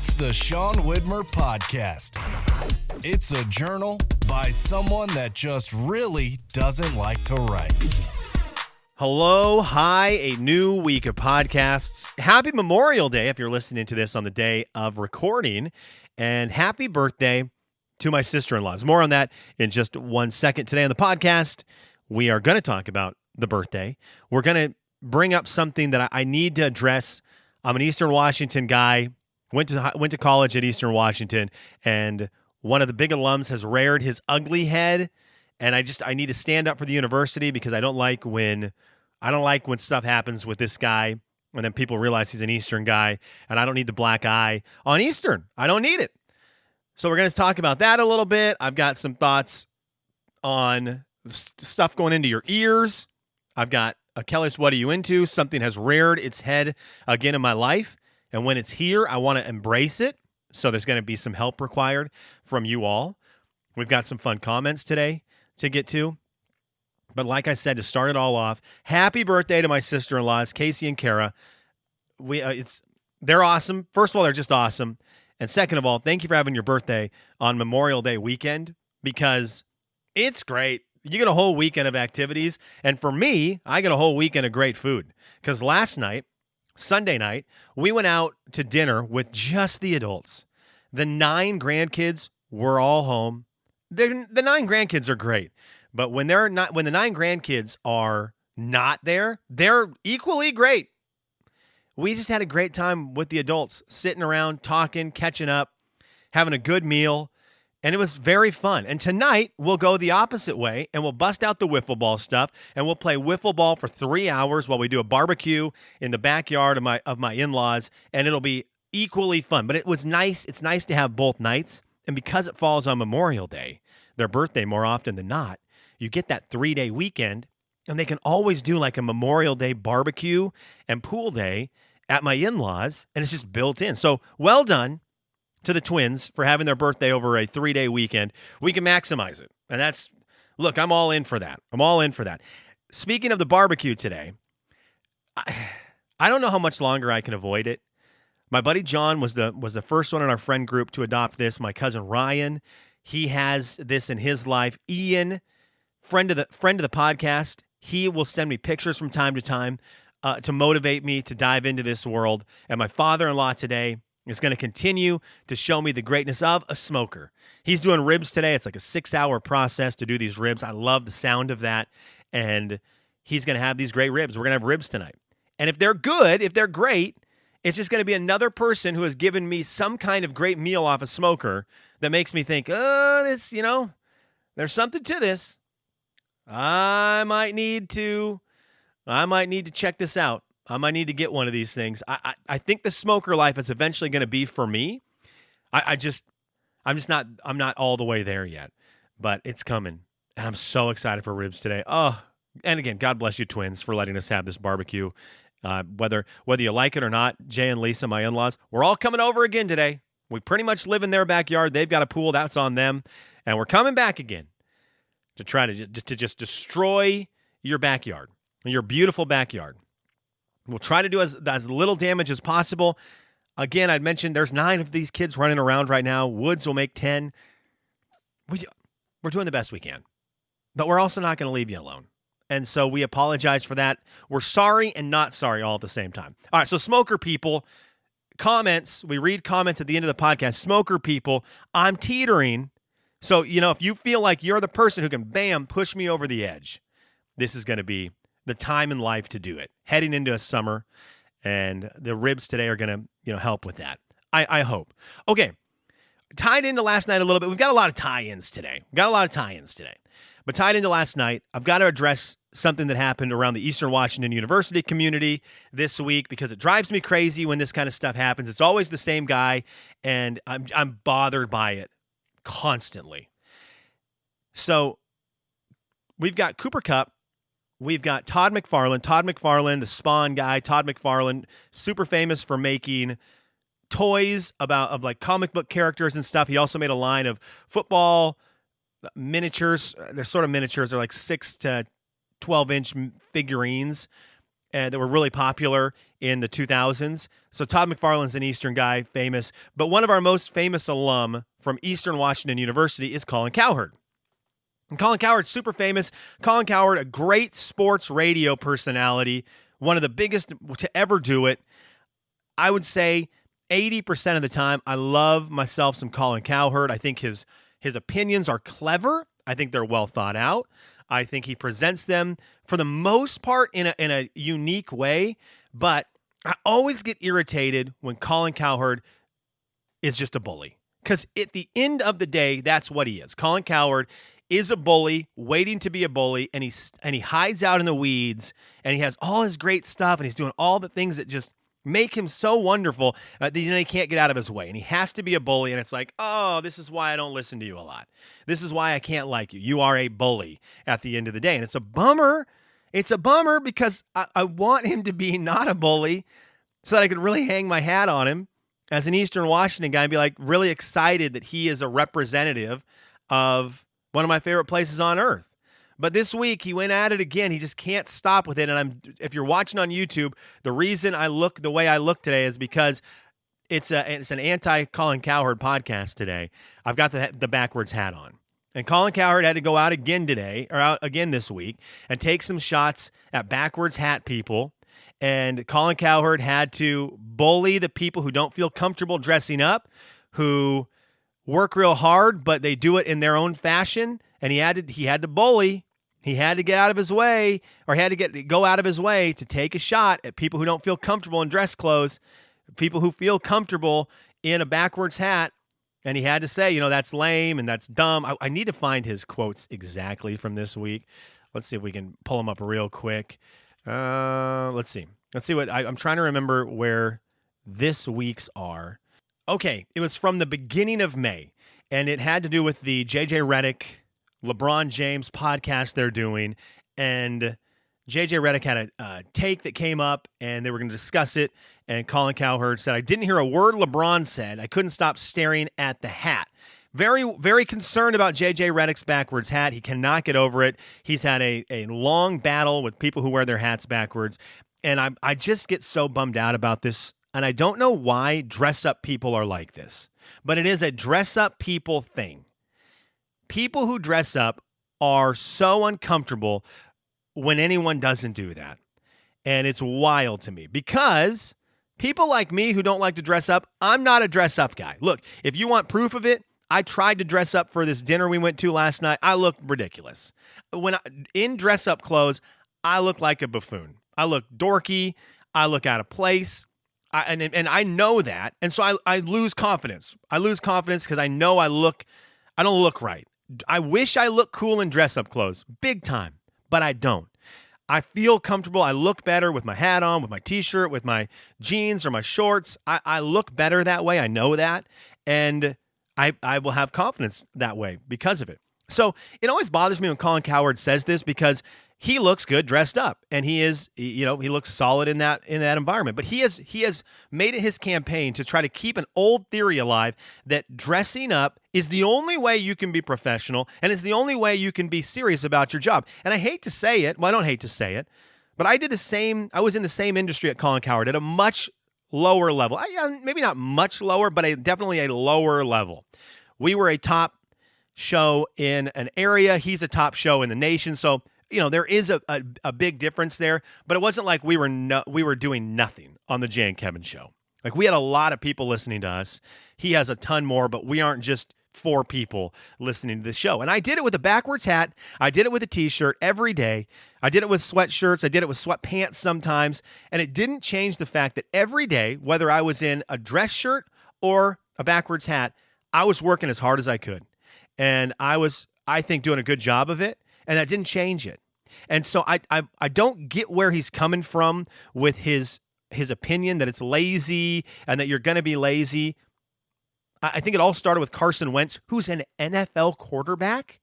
It's the Sean Widmer Podcast. It's a journal by someone that just really doesn't like to write. Hello, hi, a new week of podcasts. Happy Memorial Day if you're listening to this on the day of recording, and happy birthday to my sister-in-laws. More on that in just 1 second. Today on the podcast, we are going to talk about the birthday. We're going to bring up something that I need to address. I'm an Eastern Washington guy, went to college at Eastern Washington, and one of the big alums has reared his ugly head, and I need to stand up for the university because I don't like when stuff happens with this guy and then people realize he's an Eastern guy, and I don't need the black eye on Eastern. I don't need it. So we're going to talk about that a little bit. I've got some thoughts on stuff going into your ears. I've got Kelly's What Are You Into? Something has reared its head again in my life, and when it's here, I want to embrace it. So there's going to be some help required from you all. We've got some fun comments today to get to. But like I said, to start it all off, happy birthday to my sister-in-laws, Casey and Kara. They're awesome. First of all, they're just awesome. And second of all, thank you for having your birthday on Memorial Day weekend, because it's great. You get a whole weekend of activities. And for me, I get a whole weekend of great food. Because last night, Sunday night, we went out to dinner with just the adults. The 9 grandkids were all home. The 9 grandkids are great. But when the 9 grandkids are not there, they're equally great. We just had a great time with the adults, sitting around, talking, catching up, having a good meal, and it was very fun. And tonight, we'll go the opposite way, and we'll bust out the wiffle ball stuff, and we'll play wiffle ball for 3 hours while we do a barbecue in the backyard of my in-laws, and it'll be equally fun. But it was nice. It's nice to have both nights, and because it falls on Memorial Day, their birthday more often than not, you get that 3-day weekend, and they can always do like a Memorial Day barbecue and pool day at my in-laws, and it's just built in. So well done to the twins for having their birthday over a 3-day weekend. We can maximize it. And look, I'm all in for that. Speaking of the barbecue today, I don't know how much longer I can avoid it. My buddy John was the first one in our friend group to adopt this. My cousin Ryan, he has this in his life. Ian, friend of the podcast, he will send me pictures from time to time to motivate me to dive into this world. And my father-in-law today is going to continue to show me the greatness of a smoker. He's doing ribs today. It's like a 6-hour process to do these ribs. I love the sound of that. And he's going to have these great ribs. We're going to have ribs tonight. And if they're good, if they're great, it's just going to be another person who has given me some kind of great meal off a smoker that makes me think, there's something to this. I might need to check this out. I might need to get one of these things. I think the smoker life is eventually going to be for me. I'm not all the way there yet, but it's coming. And I'm so excited for ribs today. Oh, and again, God bless you twins for letting us have this barbecue. Whether you like it or not, Jay and Lisa, my in-laws, we're all coming over again today. We pretty much live in their backyard. They've got a pool. That's on them. And we're coming back again to try to just destroy your backyard, your beautiful backyard. We'll try to do as little damage as possible. Again, I'd mentioned there's 9 of these kids running around right now. Woods will make 10. We're doing the best we can. But we're also not going to leave you alone. And so we apologize for that. We're sorry and not sorry all at the same time. All right, so smoker people, comments. We read comments at the end of the podcast. Smoker people, I'm teetering. So, if you feel like you're the person who can, bam, push me over the edge, this is going to be the time in life to do it. Heading into a summer, and the ribs today are going to, help with that. I hope. Okay, tied into last night a little bit. We've got a lot of tie-ins today. But tied into last night, I've got to address something that happened around the Eastern Washington University community this week, because it drives me crazy when this kind of stuff happens. It's always the same guy, and I'm bothered by it constantly. So we've got Cooper Kupp. We've got Todd McFarlane, the Spawn guy. Todd McFarlane, super famous for making toys of like comic book characters and stuff. He also made a line of football miniatures. They're sort of miniatures. They're like 6 to 12-inch figurines. that were really popular in the 2000s. So Todd McFarlane's an Eastern guy, famous. But one of our most famous alum from Eastern Washington University is Colin Cowherd. And Colin Cowherd's super famous. Colin Cowherd, a great sports radio personality, one of the biggest to ever do it. I would say 80% of the time, I love myself some Colin Cowherd. I think his opinions are clever. I think they're well thought out. I think he presents them for the most part in a unique way. But I always get irritated when Colin Cowherd is just a bully. Because at the end of the day, that's what he is. Colin Cowherd is a bully waiting to be a bully, and he hides out in the weeds, and he has all his great stuff, and he's doing all the things that just make him so wonderful that he can't get out of his way. And he has to be a bully, and it's like, oh, this is why I don't listen to you a lot. This is why I can't like you. You are a bully at the end of the day. And it's a bummer. It's a bummer because I want him to be not a bully so that I could really hang my hat on him as an Eastern Washington guy and be like really excited that he is a representative of one of my favorite places on earth. But this week, he went at it again. He just can't stop with it. And if you're watching on YouTube, the reason I look the way I look today is because it's an anti-Colin Cowherd podcast today. I've got the backwards hat on. And Colin Cowherd had to go out again today, or out again this week, and take some shots at backwards hat people. And Colin Cowherd had to bully the people who don't feel comfortable dressing up, who work real hard, but they do it in their own fashion. And he had to bully. He had to get out of his way, or he had to go out of his way to take a shot at people who don't feel comfortable in dress clothes, people who feel comfortable in a backwards hat. And he had to say, that's lame and that's dumb. I need to find his quotes exactly from this week. Let's see if we can pull them up real quick. Let's see what I'm trying to remember where this week's are. Okay, it was from the beginning of May, and it had to do with the J.J. Redick, LeBron James podcast they're doing, and J.J. Redick had a take that came up, and they were going to discuss it, and Colin Cowherd said, I didn't hear a word LeBron said. I couldn't stop staring at the hat. Very, very concerned about J.J. Redick's backwards hat. He cannot get over it. He's had a long battle with people who wear their hats backwards, and I just get so bummed out about this, and I don't know why dress-up people are like this, but it is a dress-up people thing. People who dress up are so uncomfortable when anyone doesn't do that. And it's wild to me because people like me who don't like to dress up, I'm not a dress up guy. Look, if you want proof of it, I tried to dress up for this dinner we went to last night. I looked ridiculous. In dress up clothes, I look like a buffoon. I look dorky. I look out of place. And I know that. And so I lose confidence. I lose confidence because I know I don't look right. I wish I looked cool in dress-up clothes, big time, but I don't. I feel comfortable. I look better with my hat on, with my T-shirt, with my jeans or my shorts. I look better that way. I know that, and I will have confidence that way because of it. So it always bothers me when Colin Cowherd says this because he looks good dressed up, and he looks solid in that environment. But he has made it his campaign to try to keep an old theory alive that dressing up is the only way you can be professional, and it's the only way you can be serious about your job. And I hate to say it, well, I don't hate to say it, but I did the same. I was in the same industry at Colin Cowherd at a much lower level. Maybe not much lower, but definitely a lower level. We were a top show in an area. He's a top show in the nation. So there is a big difference there, but it wasn't like we were doing nothing on the Jay and Kevin show. Like, we had a lot of people listening to us. He has a ton more, but we aren't just 4 people listening to the show. And I did it with a backwards hat. I did it with a T-shirt every day. I did it with sweatshirts. I did it with sweatpants sometimes. And it didn't change the fact that every day, whether I was in a dress shirt or a backwards hat, I was working as hard as I could. And I was, I think, doing a good job of it. And that didn't change it. And so I don't get where he's coming from with his opinion that it's lazy and that you're going to be lazy. I think it all started with Carson Wentz, who's an NFL quarterback,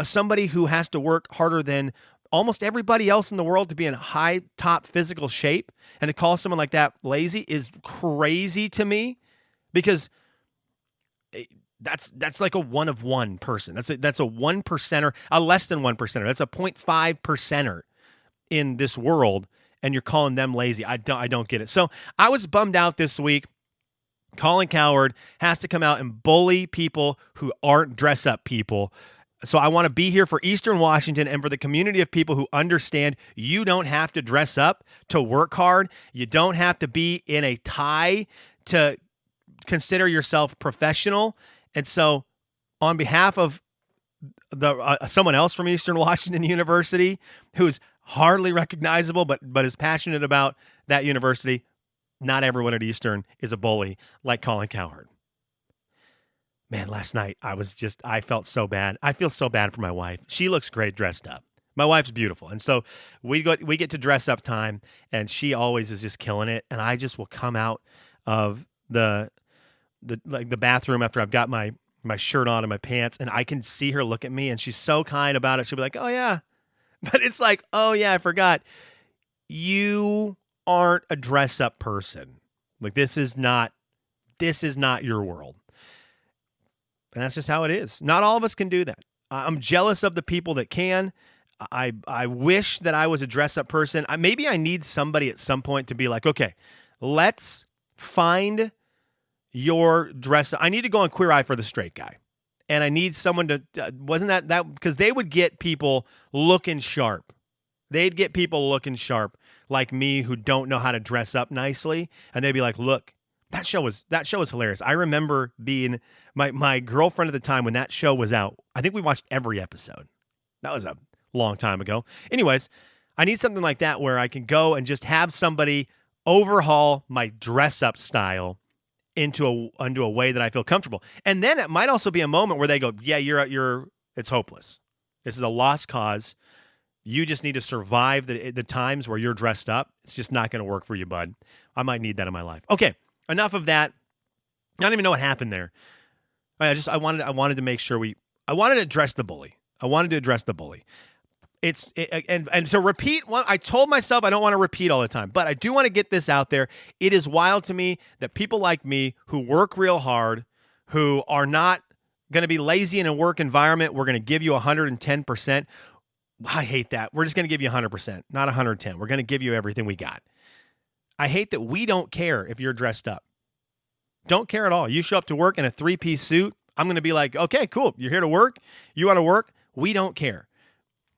somebody who has to work harder than almost everybody else in the world to be in high top physical shape. And to call someone like that lazy is crazy to me because that's like a 1 of 1 person. That's a 1%er, a less than 1%er. That's a 0.5%er in this world. and you're calling them lazy. I don't get it. So I was bummed out this week. Colin Cowherd has to come out and bully people who aren't dress-up people. So I want to be here for Eastern Washington and for the community of people who understand you don't have to dress up to work hard. You don't have to be in a tie to consider yourself professional. And so on behalf of the someone else from Eastern Washington University who's hardly recognizable but is passionate about that university, not everyone at Eastern is a bully like Colin Cowherd. Man, last night I felt so bad. I feel so bad for my wife. She looks great dressed up. My wife's beautiful. And so we get to dress up time, and she always is just killing it. And I just will come out of the bathroom after I've got my shirt on and my pants, and I can see her look at me, and she's so kind about it. She'll be like, "Oh yeah." But it's like, "Oh yeah, I forgot. You aren't a dress up person. Like this is not your world." And that's just how it is. Not all of us can do that. I'm jealous of the people that can. I wish that I was a dress up person. Maybe I need somebody at some point to be like, okay, let's find your dress. I need to go on Queer Eye for the Straight Guy. And I need someone to, wasn't that, because they would get people looking sharp. They'd get people looking sharp like me who don't know how to dress up nicely. And they'd be like, look, that show was hilarious. I remember being my girlfriend at the time when that show was out. I think we watched every episode. That was a long time ago. Anyways, I need something like that where I can go and just have somebody overhaul my dress up style into a way that I feel comfortable. And then it might also be a moment where they go, yeah, it's hopeless. This is a lost cause. You just need to survive the times where you're dressed up. It's just not going to work for you, bud. I might need that in my life. Okay, enough of that. I don't even know what happened there. I wanted to make sure I wanted to address the bully. And to repeat, I told myself I don't want to repeat all the time, but I do want to get this out there. It is wild to me that people like me who work real hard, who are not going to be lazy in a work environment, we're going to give you 110%. I hate that. We're just going to give you 100%, not 110. We're going to give you everything we got. I hate that we don't care if you're dressed up. Don't care at all. You show up to work in a 3-piece suit, I'm going to be like, okay, cool. You're here to work. You want to work. We don't care.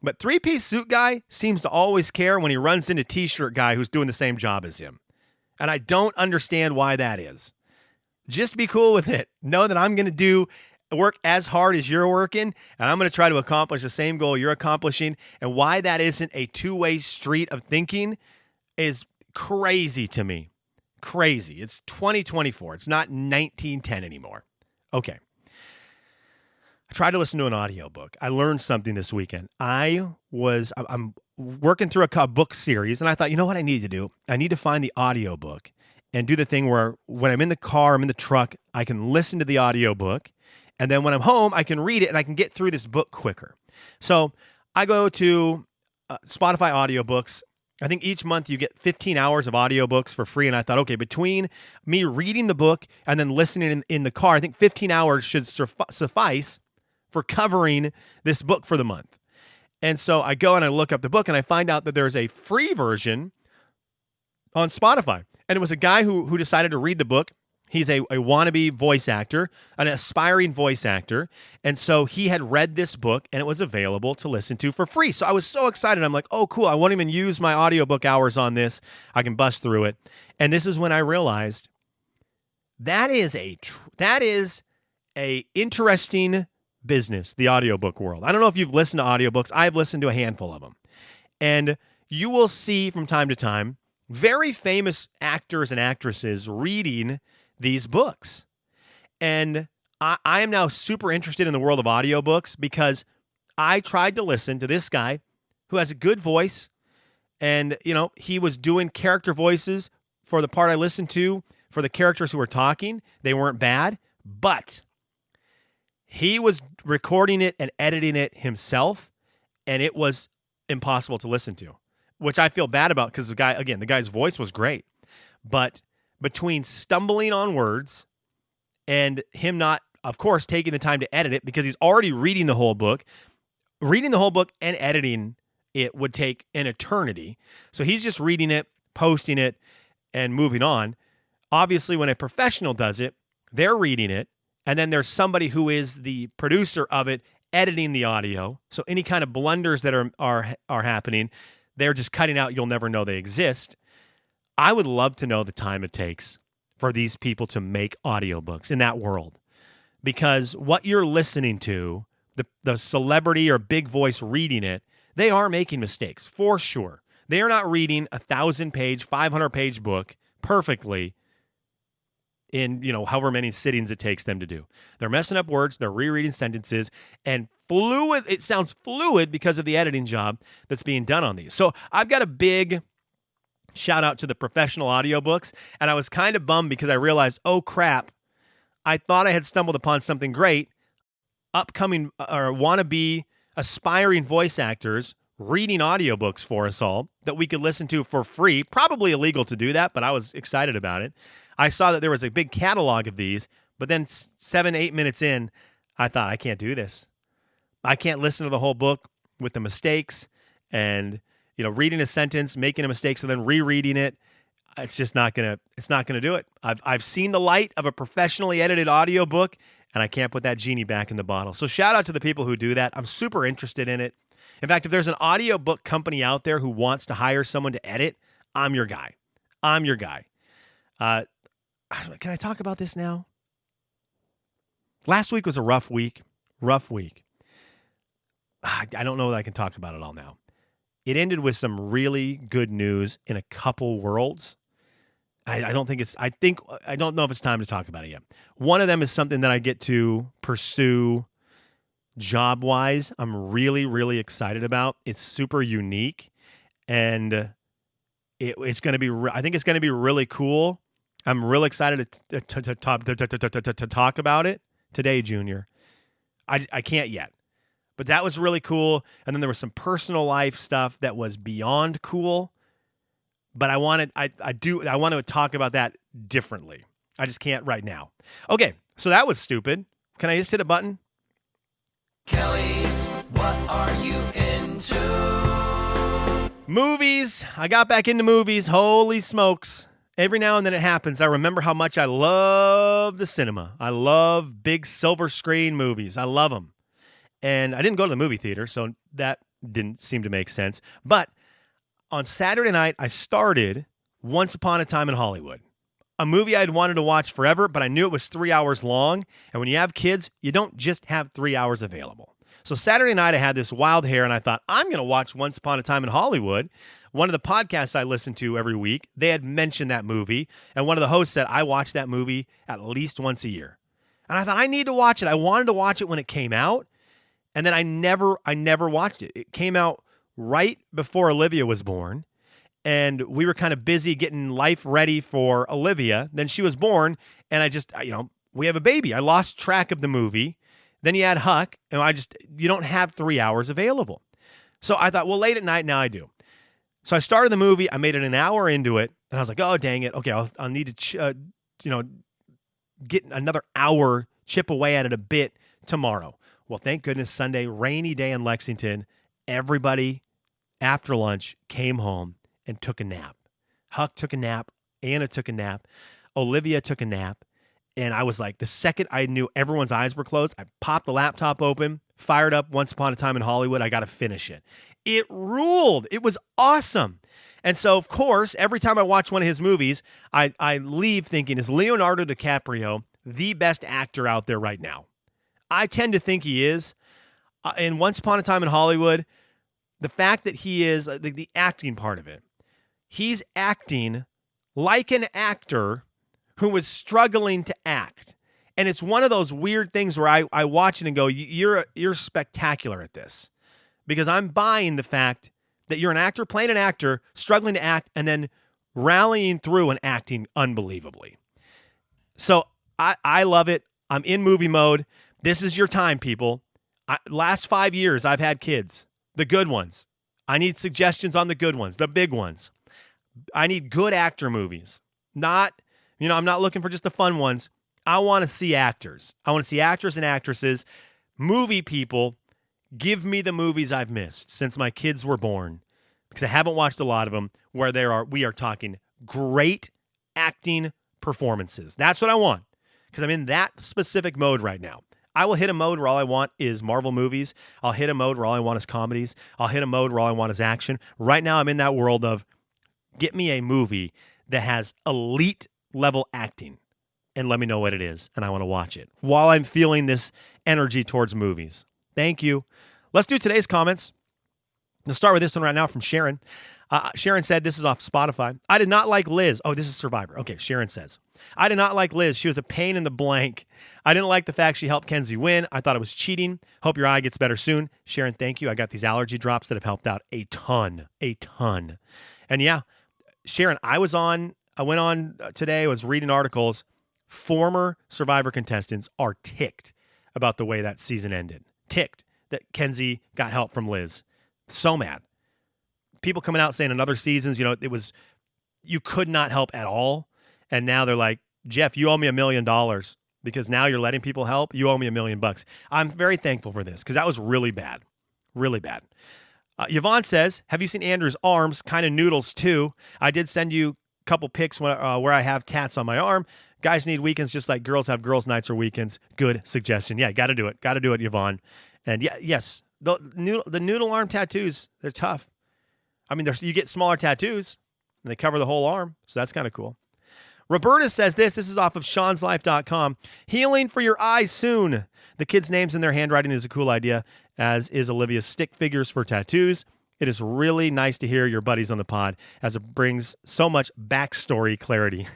But 3-piece suit guy seems to always care when he runs into T-shirt guy who's doing the same job as him. And I don't understand why that is. Just be cool with it. Know that I'm going to work as hard as you're working, and I'm going to try to accomplish the same goal you're accomplishing. And why that isn't a two-way street of thinking is crazy to me. Crazy. It's 2024. It's not 1910 anymore. Okay. I tried to listen to an audiobook. I learned something this weekend. I'm working through a book series, and I thought, you know what I need to do? I need to find the audiobook and do the thing where when I'm in the car, I'm in the truck, I can listen to the audiobook, and then when I'm home, I can read it, and I can get through this book quicker. So I go to Spotify audiobooks. I think each month you get 15 hours of audiobooks for free, and I thought, okay, between me reading the book and then listening in the car, I think 15 hours should suffice for covering this book for the month. And so I go and I look up the book, and I find out that there's a free version on Spotify. And it was a guy who decided to read the book. He's a wannabe voice actor, an aspiring voice actor. And so he had read this book, and it was available to listen to for free. So I was so excited. I'm like, oh, cool. I won't even use my audiobook hours on this. I can bust through it. And this is when I realized that is a interesting business, the audiobook world. I don't know if you've listened to audiobooks. I've listened to a handful of them. And you will see from time to time very famous actors and actresses reading these books. And I am now super interested in the world of audiobooks because I tried to listen to this guy who has a good voice. And, he was doing character voices for the part I listened to for the characters who were talking. They weren't bad, but he was recording it and editing it himself, and it was impossible to listen to, which I feel bad about because the guy's voice was great. But between stumbling on words and him not, of course, taking the time to edit it because he's already reading the whole book and editing it would take an eternity. So he's just reading it, posting it, and moving on. Obviously, when a professional does it, they're reading it, and then there's somebody who is the producer of it, editing the audio. So any kind of blunders that are happening, they're just cutting out. You'll never know they exist. I would love to know the time it takes for these people to make audiobooks in that world, because what you're listening to, the celebrity or big voice reading it, they are making mistakes for sure. They are not reading a 1,000-page, 500-page book perfectly in, however many sittings it takes them to do. They're messing up words, they're rereading sentences, and fluid. It sounds fluid because of the editing job that's being done on these. So I've got a big shout out to the professional audiobooks, and I was kind of bummed because I realized, oh crap, I thought I had stumbled upon something great. Upcoming or wannabe aspiring voice actors reading audiobooks for us all that we could listen to for free. Probably illegal to do that, but I was excited about it. I saw that there was a big catalog of these, but then 7-8 minutes in, I thought, I can't do this. I can't listen to the whole book with the mistakes and, reading a sentence, making a mistake, so then rereading it. It's just not gonna do it. I've seen the light of a professionally edited audiobook, and I can't put that genie back in the bottle. So shout out to the people who do that. I'm super interested in it. In fact, if there's an audiobook company out there who wants to hire someone to edit, I'm your guy. Can I talk about this now? Last week was a rough week. I don't know that I can talk about it all now. It ended with some really good news in a couple worlds. I don't know if it's time to talk about it yet. One of them is something that I get to pursue job-wise. I'm really, really excited about. It's super unique, and it's going to be. I think it's going to be really cool. I'm really excited to talk about it today, Junior. I can't yet, but that was really cool. And then there was some personal life stuff that was beyond cool. But I want to talk about that differently. I just can't right now. Okay, so that was stupid. Can I just hit a button? Kelly's, what are you into? Movies. I got back into movies. Holy smokes. Every now and then it happens. I remember how much I love the cinema. I love big silver screen movies. I love them. And I didn't go to the movie theater, so that didn't seem to make sense. But on Saturday night, I started Once Upon a Time in Hollywood, a movie I'd wanted to watch forever, but I knew it was 3 hours long. And when you have kids, you don't just have 3 hours available. So Saturday night, I had this wild hair, and I thought, I'm going to watch Once Upon a Time in Hollywood. One of the podcasts I listen to every week, they had mentioned that movie, and one of the hosts said, I watch that movie at least once a year. And I thought, I need to watch it. I wanted to watch it when it came out, and then I never watched it. It came out right before Olivia was born, and we were kind of busy getting life ready for Olivia. Then she was born, and I just, we have a baby. I lost track of the movie. Then you add Huck, and you don't have 3 hours available. So I thought, well, late at night, now I do. So I started the movie. I made it an hour into it, and I was like, oh, dang it. Okay, I'll need to, get another hour, chip away at it a bit tomorrow. Well, thank goodness, Sunday, rainy day in Lexington, everybody after lunch came home and took a nap. Huck took a nap. Anna took a nap. Olivia took a nap. And I was like, the second I knew everyone's eyes were closed, I popped the laptop open, fired up Once Upon a Time in Hollywood. I got to finish it. It ruled. It was awesome. And so, of course, every time I watch one of his movies, I leave thinking, is Leonardo DiCaprio the best actor out there right now? I tend to think he is. In Once Upon a Time in Hollywood, the fact that he is, the acting part of it, he's acting like an actor who was struggling to act. And it's one of those weird things where I watch it and go, you're spectacular at this. Because I'm buying the fact that you're an actor, playing an actor, struggling to act, and then rallying through and acting unbelievably. So I love it. I'm in movie mode. This is your time, people. Last 5 years, I've had kids. The good ones. I need suggestions on the good ones, the big ones. I need good actor movies. Not, I'm not looking for just the fun ones. I want to see actors. I want to see actors and actresses, movie people, Give me the movies I've missed since my kids were born, because I haven't watched a lot of them where we are talking great acting performances. That's what I want, because I'm in that specific mode right now. I will hit a mode where all I want is Marvel movies. I'll hit a mode where all I want is comedies. I'll hit a mode where all I want is action. Right now, I'm in that world of get me a movie that has elite level acting and let me know what it is, and I want to watch it while I'm feeling this energy towards movies. Thank you. Let's do today's comments. Let's start with this one right now from Sharon. Sharon said, this is off Spotify. I did not like Liz. Oh, this is Survivor. Okay, Sharon says, I did not like Liz. She was a pain in the blank. I didn't like the fact she helped Kenzie win. I thought it was cheating. Hope your eye gets better soon. Sharon, thank you. I got these allergy drops that have helped out a ton. And yeah, Sharon, I went on today, I was reading articles. Former Survivor contestants are ticked about the way that season ended. Ticked that Kenzie got help from Liz. So mad. People coming out saying in other seasons, you could not help at all. And now they're like, Jeff, you owe me $1 million because now you're letting people help. You owe me $1 million. I'm very thankful for this because that was really bad. Really bad. Yvonne says, have you seen Andrew's arms? Kind of noodles too. I did send you a couple pics where I have tats on my arm. Guys need weekends just like girls have girls' nights or weekends. Good suggestion. Yeah, got to do it. Got to do it, Yvonne. And yes, the noodle arm tattoos, they're tough. I mean, you get smaller tattoos, and they cover the whole arm, so that's kind of cool. Roberta says this is off of Sean'sLife.com. Healing for your eyes soon. The kids' names in their handwriting is a cool idea, as is Olivia's stick figures for tattoos. It is really nice to hear your buddies on the pod, as it brings so much backstory clarity.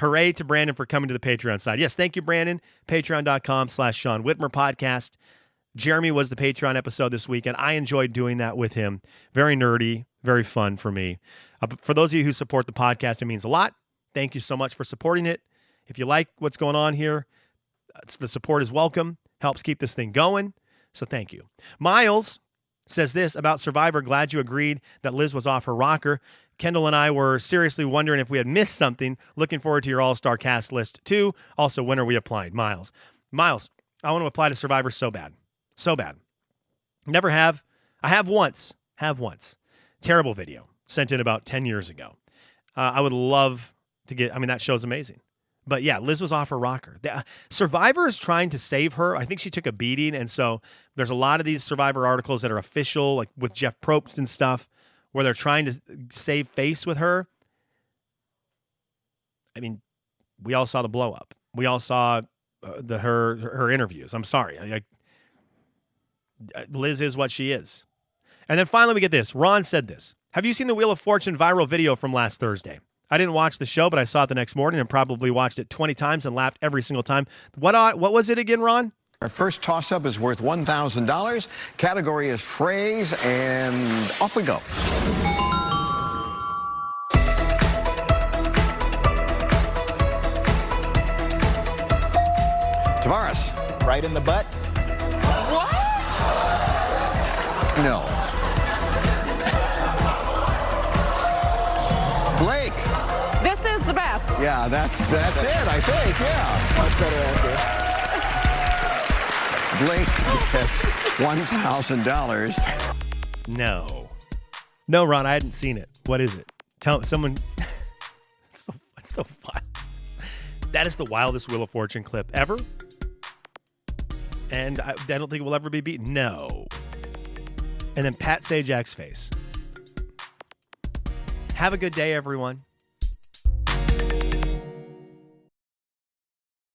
Hooray to Brandon for coming to the Patreon side. Yes, thank you, Brandon. Patreon.com/Sean Widmer Podcast. Jeremy was the Patreon episode this weekend. I enjoyed doing that with him. Very nerdy, very fun for me. For those of you who support the podcast, it means a lot. Thank you so much for supporting it. If you like what's going on here, the support is welcome. Helps keep this thing going. So thank you. Miles says this about Survivor. Glad you agreed that Liz was off her rocker. Kendall and I were seriously wondering if we had missed something. Looking forward to your all-star cast list too. Also, when are we applying? Miles, I want to apply to Survivor so bad. So bad. Never have. I have once. Terrible video sent in about 10 years ago. I would love to get, that show's amazing. But yeah, Liz was off her rocker. Survivor is trying to save her. I think she took a beating. And so there's a lot of these Survivor articles that are official, like with Jeff Probst and stuff, where they're trying to save face with her. We all saw the blow up. We all saw her interviews. I'm sorry. Liz is what she is. And then finally we get this. Ron said this. Have you seen the Wheel of Fortune viral video from last Thursday? I didn't watch the show, but I saw it the next morning and probably watched it 20 times and laughed every single time. What was it again, Ron? Our first toss-up is worth $1,000. Category is phrase, and off we go. Tavares. Right in the butt. What? No. Blake. This is the best. Yeah, that's it, I think, yeah. Much better answer. Blake gets $1,000. No, Ron, I hadn't seen it. What is it? Tell someone. It's so wild. That is the wildest Wheel of Fortune clip ever. And I don't think it will ever be beaten. No. And then Pat Sajak's face. Have a good day, everyone.